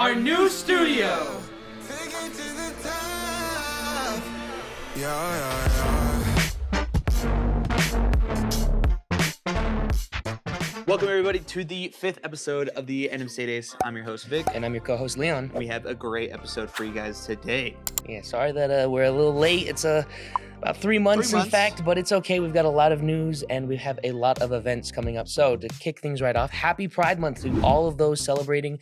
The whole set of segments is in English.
our new studio. Welcome everybody to the 5th episode of the INTERVIEWEES. I'm your host Vic. And I'm your co-host Leon. We have a great episode for you guys today. Yeah, sorry that we're a little late. It's about 3 months in fact, but it's okay. We've got a lot of news and we have a lot of events coming up. So to kick things right off, happy Pride Month to all of those celebrating.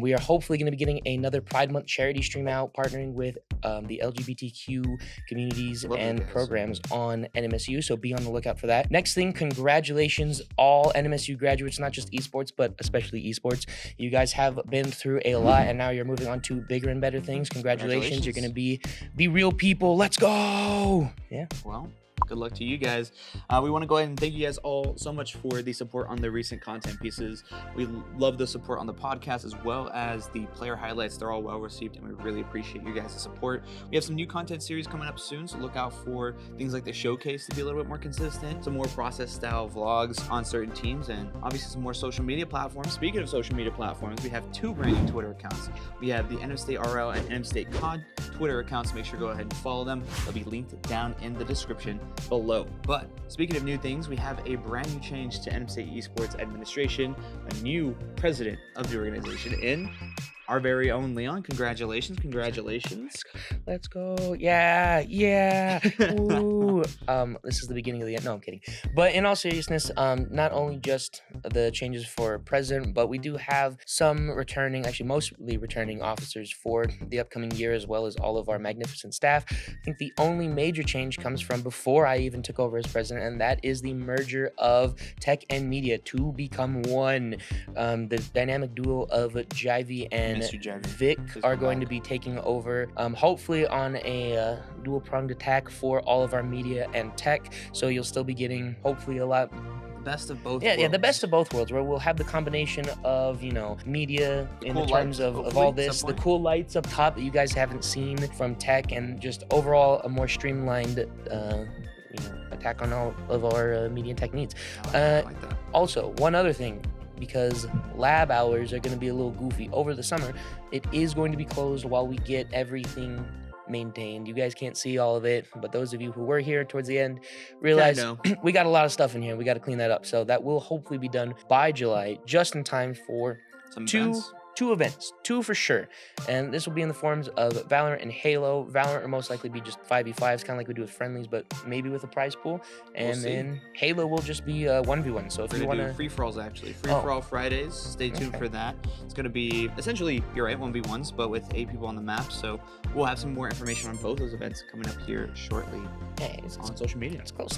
We are hopefully going to be getting another Pride Month charity stream out, partnering with the LGBTQ communities and programs on NMSU. So be on the lookout for that. Next thing, congratulations all NMSU graduates, not just esports, but especially esports. You guys have been through a lot and now you're moving on to bigger and better things. Congratulations. You're going to be real people. Let's go. Yeah. Well, good luck to you guys. We want to go ahead and thank you guys all so much for the support on the recent content pieces. We love the support on the podcast as well as the player highlights. They're all well received and we really appreciate you guys' support. We have some new content series coming up soon, so look out for things like the showcase to be a little bit more consistent, some more process style vlogs on certain teams, and obviously some more social media platforms. Speaking of social media platforms, we have 2 brand new Twitter accounts. We have the NM State RL and NM State COD Twitter accounts. Make sure to go ahead and follow them. They'll be linked down in the description below. But speaking of new things, we have a brand new change to NM State Esports administration, a new president of the organization in our very own Leon. Congratulations. Let's go. Yeah. Ooh. This is the beginning of the end. No, I'm kidding. But in all seriousness, not only just the changes for president, but we do have some returning, actually mostly returning officers for the upcoming year, as well as all of our magnificent staff. I think the only major change comes from before I even took over as president, and that is the merger of tech and media to become one. The dynamic duo of Jivey and Vic are going to be taking over, hopefully on a dual-pronged attack for all of our media and tech. So you'll still be getting, hopefully, a lot. The best of both worlds. Yeah, the best of both worlds, where we'll have the combination of, media in the terms of all this, the cool lights up top that you guys haven't seen from tech, and just overall a more streamlined attack on all of our media and tech needs. I like that. Also, one other thing, because lab hours are going to be a little goofy over the summer, it is going to be closed while we get everything maintained. You guys can't see all of it, but those of you who were here towards the end realize we got a lot of stuff in here. We got to clean that up. So that will hopefully be done by July, just in time for two events, 2 for sure. And this will be in the forms of Valorant and Halo. Valorant will most likely be just 5v5s, kind of like we do with friendlies, but maybe with a prize pool. And then Halo will just be 1v1. So if you want to... free-for-alls, actually. Free-for-all Fridays. Stay tuned for that. It's going to be, essentially, you're right, 1v1s, but with 8 people on the map. So we'll have some more information on both those events coming up here shortly on social media. It's close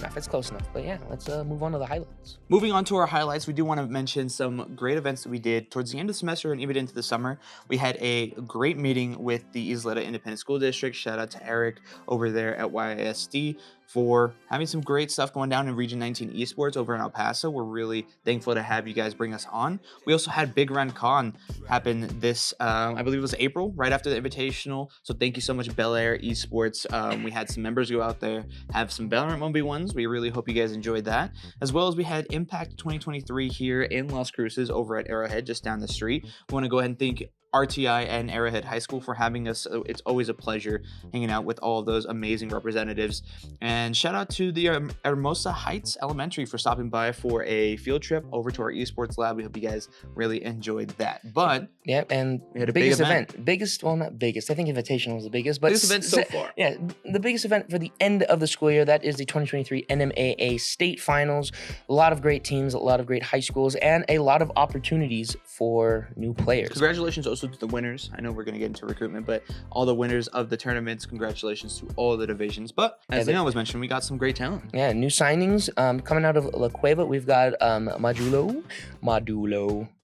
enough. But yeah, let's move on to the highlights. Moving on to our highlights, we do want to mention some great events that we did towards the end of the semester and even into the summer. We had a great meeting with the Isleta Independent School District. Shout out to Eric over there at YISD for having some great stuff going down in Region 19 Esports over in El Paso. We're really thankful to have you guys bring us on. We also had Big Ren Con happen this, I believe it was April, right after the Invitational. So thank you so much, Bel Air Esports. We had some members go out there, have some Valorant 1v1s. We really hope you guys enjoyed that. As well as we had Impact 2023 here in Las Cruces over at Arrowhead, just down the street. We want to go ahead and thank RTI and Arrowhead High School for having us. It's always a pleasure hanging out with all of those amazing representatives. And shout out to the Hermosa Heights Elementary for stopping by for a field trip over to our esports lab. We hope you guys really enjoyed that. But yeah, and we had a biggest event. Well, not biggest. I think Invitational was the biggest, but biggest event so far. Yeah, the biggest event for the end of the school year. That is the 2023 NMAA State Finals. A lot of great teams, a lot of great high schools, and a lot of opportunities for new players. Congratulations also to the winners. I know we're going to get into recruitment, but all the winners of the tournaments, congratulations to all of the divisions. But as Leon was mentioning, we got some great talent. Yeah, new signings coming out of La Cueva. We've got Madulo.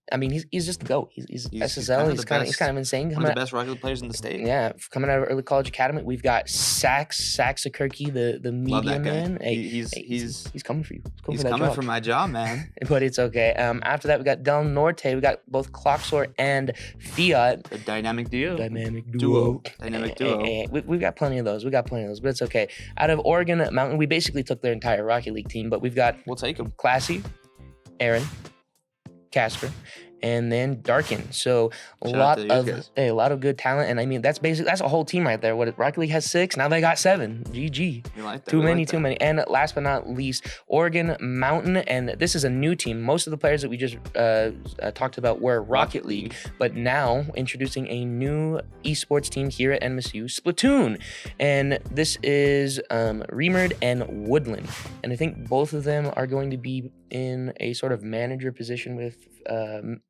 I mean, he's just the GOAT. He's SSL. He's kind of insane. One of the best Rocket League players in the state. Yeah, coming out of Early College Academy, we've got Saxakirky, the media man. Hey, he's coming for you. He's coming for my job, man. But it's okay. After that, we got Del Norte. We got both Clocksor and Fiat. The dynamic duo. Dynamic duo. We've got plenty of those. But it's okay. Out of Oregon Mountain, we basically took their entire Rocket League team, but we've got we'll take them. Classy, Aaron, Casper, and then Darken. So a Shout out to lot these of guys. a lot of good talent, and I mean that's a whole team right there. What Rocket League has 6, now they got 7. GG. You like that? Too We many, like too that. many. And last but not least, Oregon Mountain, and this is a new team. Most of the players that we just talked about were Rocket League, but now introducing a new esports team here at NMSU, Splatoon, and this is Remerd and Woodland, and I think both of them are going to be in a sort of manager position with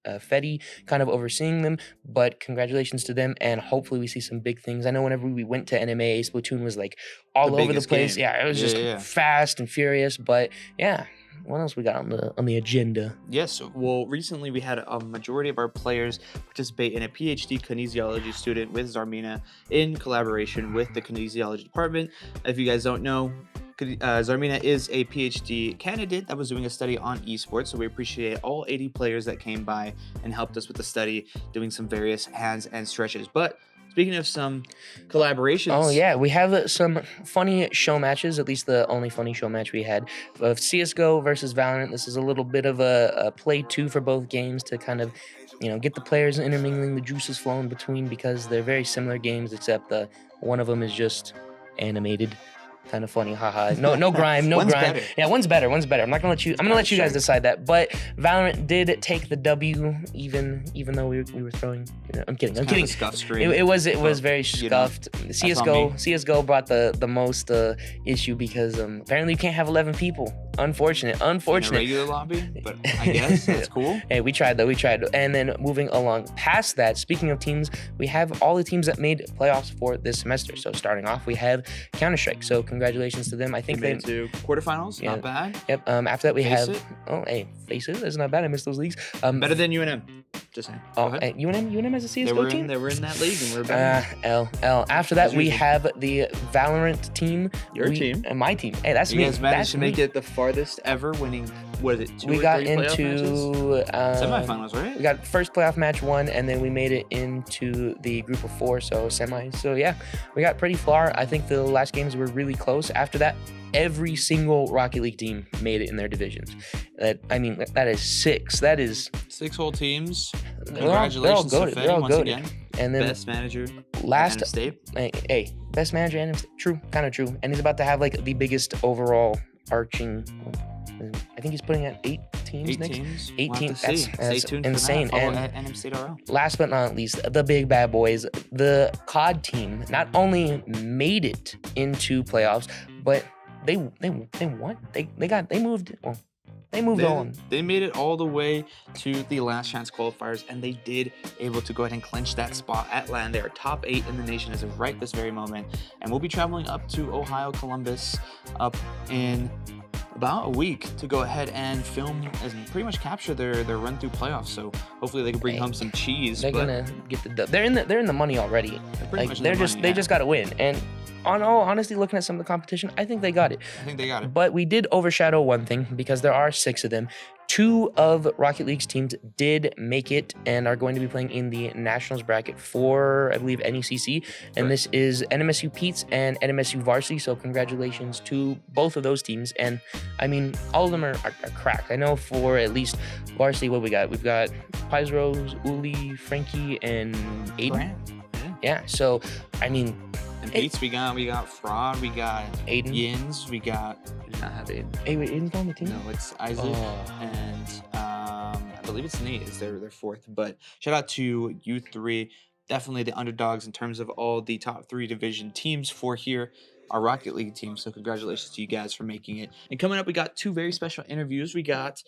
Fetty kind of overseeing them, but congratulations to them, and hopefully we see some big things. I know whenever we went to NMA, Splatoon was like all over the place. Game. Yeah, it was just fast and furious, but yeah. What else we got on the agenda? Yes, well, recently we had a majority of our players participate in a PhD kinesiology student with Zarmina in collaboration with the kinesiology department. If you guys don't know, Zarmina is a PhD candidate that was doing a study on esports, so we appreciate all 80 players that came by and helped us with the study, doing some various hands and stretches. But speaking of some collaborations. Oh, yeah. We have some funny show matches, at least the only funny show match we had, of CSGO versus Valorant. This is a little bit of a play 2 for both games to kind of, get the players intermingling, the juices flowing between, because they're very similar games, except one of them is just animated. Kind of funny, haha. No grime, no One's grime. better. Yeah, one's better. I'm gonna let you guys decide that. But Valorant did take the W, even though we were throwing. I'm kidding. A scuff screen. It was very scuffed. CS:GO brought the most issue because apparently you can't have 11 people. Unfortunate. In a regular lobby, but I guess that's cool. Hey, we tried though. And then moving along past that, speaking of teams, we have all the teams that made playoffs for this semester. So starting off, we have Counter-Strike. So congratulations to them. I think they made it to quarterfinals. Not bad. Yep. After that, we Face have. it. Oh, hey, face it. That's not bad. I missed those leagues. Better than UNM. Just saying. Oh, hey, UNM has a CS:GO team. They were in that league, and we're better. L. After that, we have the Valorant team. Your team. And my team. Hey, that's you me. You guys managed to make it the farthest ever, winning. What is it? 2 we or got 3 into semifinals, right? We got first playoff match 1, and then we made it into the group of 4, so semis. So yeah, we got pretty far. I think the last games were really close. After that, every single Rocket League team made it in their divisions. That is 6. That is 6 whole teams. Congratulations to Fetty once again. And then best manager. Last State. Hey, best manager and true, kind of true. And he's about to have like the biggest overall arching. I think he's putting at 8 teams 8 next. teams. 8 teams. That's Stay tuned insane. For that. Follow and at NM State RL. last but not least, the big bad boys, the COD team, not only made it into playoffs, but they won. They moved. Well, they moved on. They made it all the way to the last chance qualifiers, and they did able to go ahead and clinch that spot at LAN. They are top 8 in the nation as of right this very moment, and we'll be traveling up to Ohio, Columbus, up in about a week to go ahead and film and pretty much capture their run through playoffs. So hopefully they can bring home some cheese. They're gonna get the dub. They're in the money already. They just got to win. And on all honesty, looking at some of the competition, I think they got it. I think they got it. But we did overshadow one thing because there are 6 of them. 2 of Rocket League's teams did make it and are going to be playing in the Nationals bracket for, I believe, NECC. And this is NMSU Pete's and NMSU Varsity. So congratulations to both of those teams. And I mean, all of them are cracked. I know for at least Varsity, what we got? We've got Pizros, Uli, Frankie, and Aiden. Yeah. So, I mean, and Beats, we got Fraud, we got Aiden, Yins, we got. We did not have Aiden. Hey, wait, Aiden's on the team? No, it's Isaac, and I believe it's Nate is their 4th. But shout out to you 3, definitely the underdogs in terms of all the top 3 division teams for here. Our Rocket League team. So congratulations to you guys for making it. And coming up, we got 2 very special interviews. We got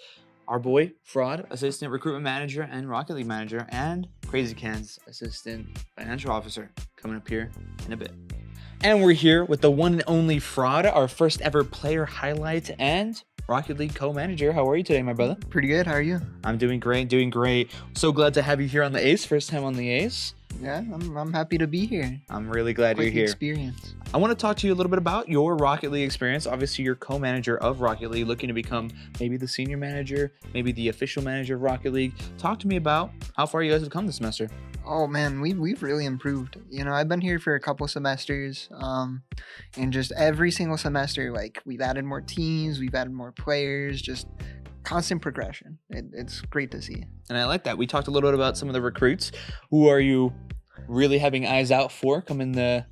our boy Fraud, assistant recruitment manager and Rocket League manager, and Crazy Cans, assistant financial officer, coming up here in a bit. And we're here with the one and only Fraud, our first ever player highlight and Rocket League co-manager. How are you today, my brother? Pretty good. How are you? I'm doing great. So glad to have you here on the Ace. First time on the Ace. Yeah, I'm happy to be here. I'm really glad you're here. Experience. I want to talk to you a little bit about your Rocket League experience. Obviously, you're co-manager of Rocket League, looking to become maybe the senior manager, maybe the official manager of Rocket League. Talk to me about how far you guys have come this semester. Oh man, we've really improved. I've been here for a couple semesters, and just every single semester, like we've added more teams, we've added more players, just constant progression. It's great to see. And I like that. We talked a little bit about some of the recruits. Who are you really having eyes out for coming the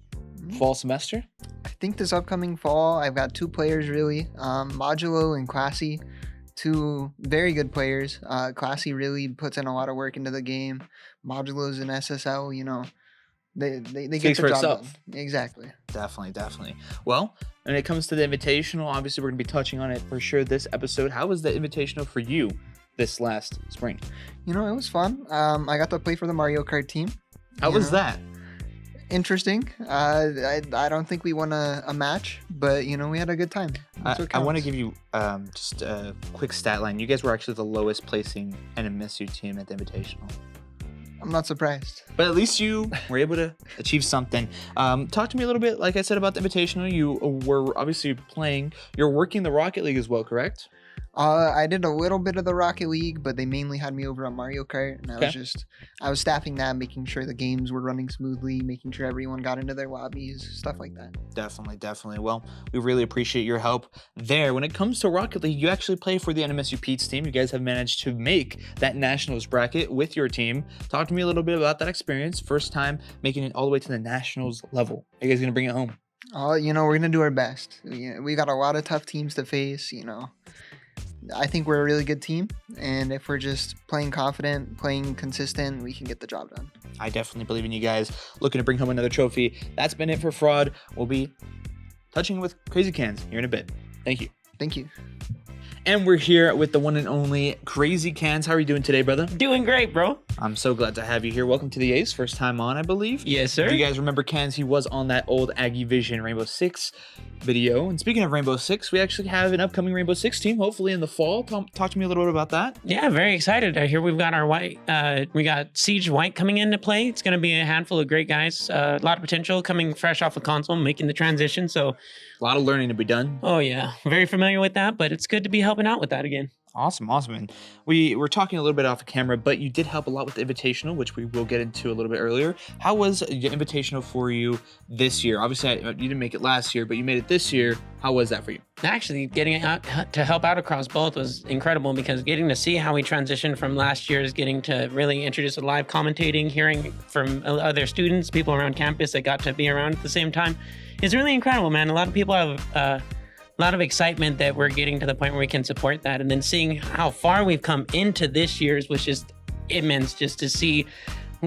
fall semester? I think this upcoming fall, I've got 2 players really, Modulo and Classy. 2 very good players. Classy really puts in a lot of work into the game. Modulo's an SSL, you know. They get Speaks the for job itself. done. Exactly. Definitely. Well, when it comes to the Invitational, obviously we're going to be touching on it for sure this episode. How was the Invitational for you this last spring? You know, it was fun. I got to play for the Mario Kart team. How was that? Interesting. I don't think we won a match, but, you know, we had a good time. I want to give you just a quick stat line. You guys were actually the lowest placing NMSU team at the Invitational. I'm not surprised. But at least you were able to achieve something. Talk to me a little bit, like I said, about the Invitational. You were obviously playing. You're working the Rocket League as well, correct? I did a little bit of the Rocket League, but they mainly had me over on Mario Kart, and I was staffing that, making sure the games were running smoothly, making sure everyone got into their lobbies, stuff like that. Definitely. Well, we really appreciate your help there. When it comes to Rocket League, you actually play for the NMSU Pete's team. You guys have managed to make that Nationals bracket with your team. Talk to me a little bit about that experience. First time making it all the way to the Nationals level. Are you guys going to bring it home? You know, we're going to do our best. We got a lot of tough teams to face, you know. I think we're a really good team, and if we're just playing confident, playing consistent, we can get the job done. I definitely believe in you guys. Looking to bring home another trophy. That's been it for Fraud. We'll be touching with Crazy Cans here in a bit. Thank you. Thank you. And we're here with the one and only Crazy Cans. How are you doing today, brother? Doing great, bro. I'm so glad to have you here. Welcome to the Ace. First time on, I believe. Yes, sir. If you guys remember Cans, he was on that old Aggie Vision Rainbow Six video. And speaking of Rainbow Six, we actually have an upcoming Rainbow Six team, hopefully in the fall. Talk to me a little bit about that. Yeah, very excited. I hear we've got our white, we got Siege White coming into play. It's going to be a handful of great guys. A lot of potential coming fresh off a console, making the transition. So a lot of learning to be done. Oh, yeah. Very familiar with that, but it's good to be helping out with that again. Awesome. And we were talking a little bit off camera, but you did help a lot with the Invitational, which we will get into a little bit earlier. How was the Invitational for you this year? Obviously, you didn't make it last year, but you made it this year. How was that for you? Actually, getting out to help out across both was incredible, because getting to see how we transitioned from last year's, getting to really introduce the live commentating, hearing from other students, people around campus that got to be around at the same time, is really incredible, man. A lot of people have a lot of excitement that we're getting to the point where we can support that. And then seeing how far we've come into this year's was just immense, just to see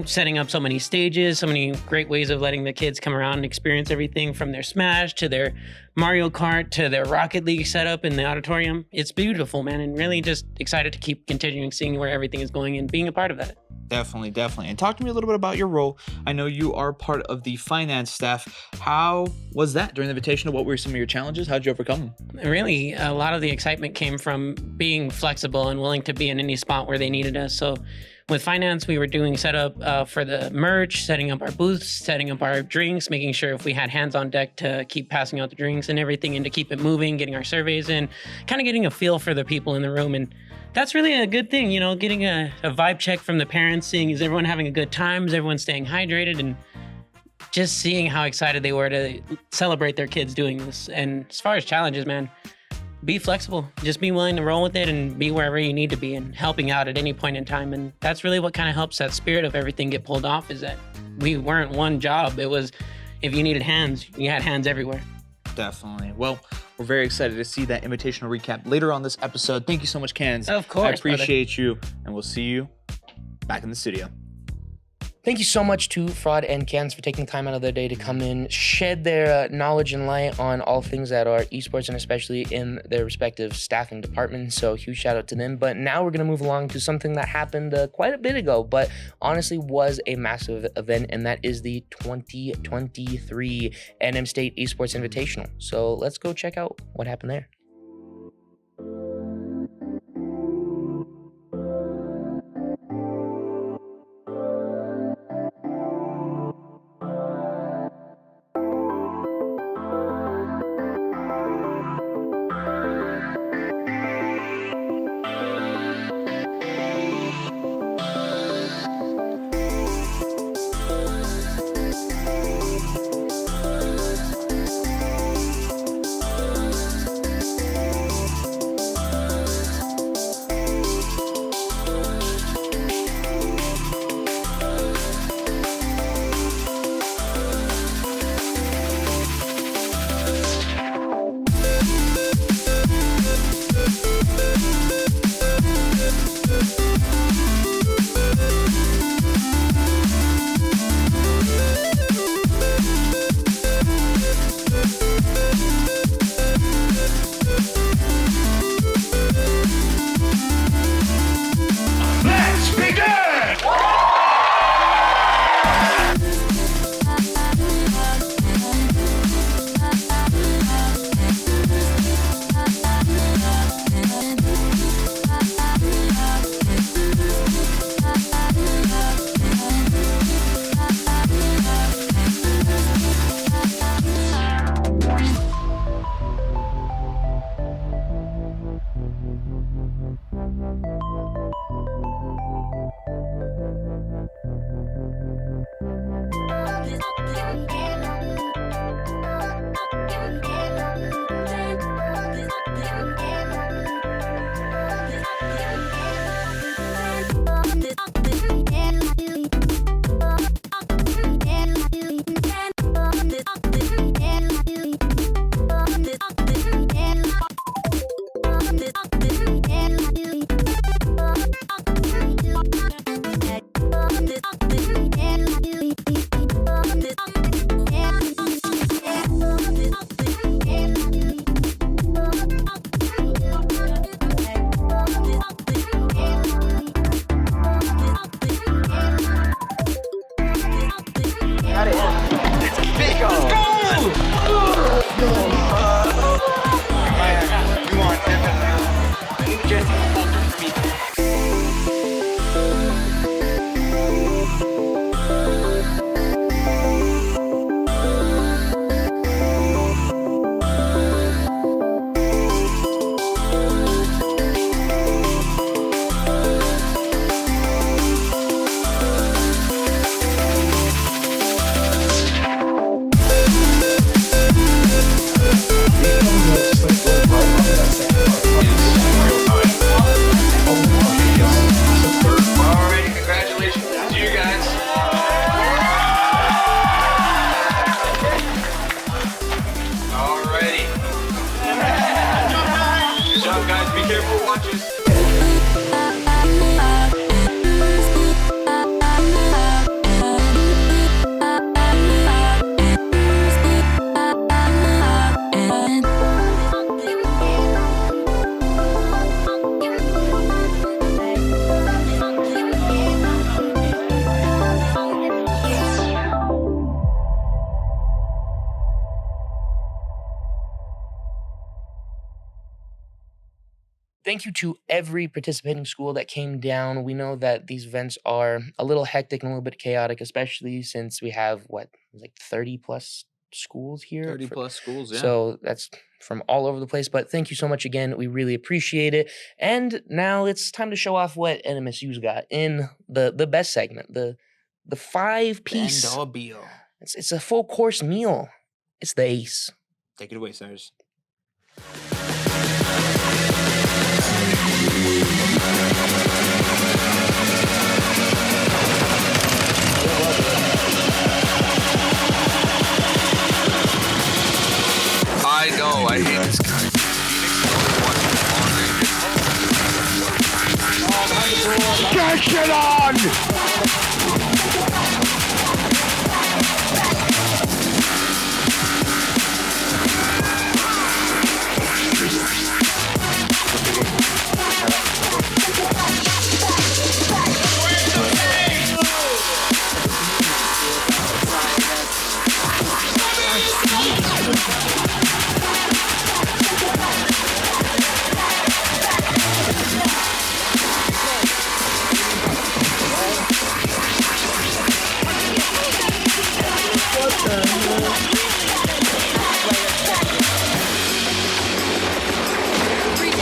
setting up so many stages, so many great ways of letting the kids come around and experience everything from their Smash to their Mario Kart to their Rocket League setup in the auditorium. It's beautiful, man, and really just excited to keep continuing seeing where everything is going and being a part of that. Definitely. And talk to me a little bit about your role. I know you are part of the finance staff. How was that during the Invitational? What were some of your challenges? How'd you overcome them? Really, a lot of the excitement came from being flexible and willing to be in any spot where they needed us. So with finance, we were doing setup for the merch, setting up our booths, setting up our drinks, making sure if we had hands on deck to keep passing out the drinks and everything, and to keep it moving, getting our surveys in, kind of getting a feel for the people in the room. And that's really a good thing, you know, getting a vibe check from the parents, seeing is everyone having a good time, is everyone staying hydrated, and just seeing how excited they were to celebrate their kids doing this. And as far as challenges, man, be flexible. Just be willing to roll with it and be wherever you need to be and helping out at any point in time. And that's really what kind of helps that spirit of everything get pulled off, is that we weren't one job. It was, if you needed hands, you had hands everywhere. Definitely. Well, we're very excited to see that Invitational recap later on this episode. Thank you so much, Cans. Of course, I appreciate you, and we'll see you back in the studio. Thank you so much to Fraud and Cans for taking time out of their day to come in, shed their knowledge and light on all things that are esports, and especially in their respective staffing departments. So huge shout out to them. But now we're going to move along to something that happened quite a bit ago, but honestly was a massive event, and that is the 2023 NM State Esports Invitational. So let's go check out what happened there. thank you to every participating school that came down. We know that these events are a little hectic and a little bit chaotic, especially since we have like 30 plus schools here. 30 plus schools, yeah. So that's from all over the place. But thank you so much again. We really appreciate it. And now it's time to show off what NMSU's got in the best segment, the 5-piece. It's a full course meal. It's the ace. Take it away, Cyrus. I know, I hate this guy. Get shit on!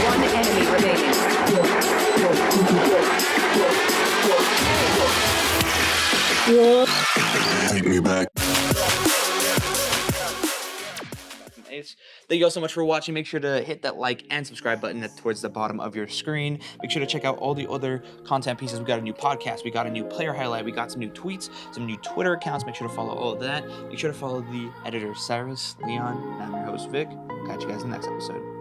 One enemy remaining. Take me back. Thank you all so much for watching. Make sure to hit that like and subscribe button towards the bottom of your screen. Make sure to check out all the other content pieces. We got a new podcast, we got a new player highlight, we got some new tweets, some new Twitter accounts. Make sure to follow all of that. Make sure to follow the editor Cyrus, Leon, and I'm your host Vic. Catch you guys in the next episode.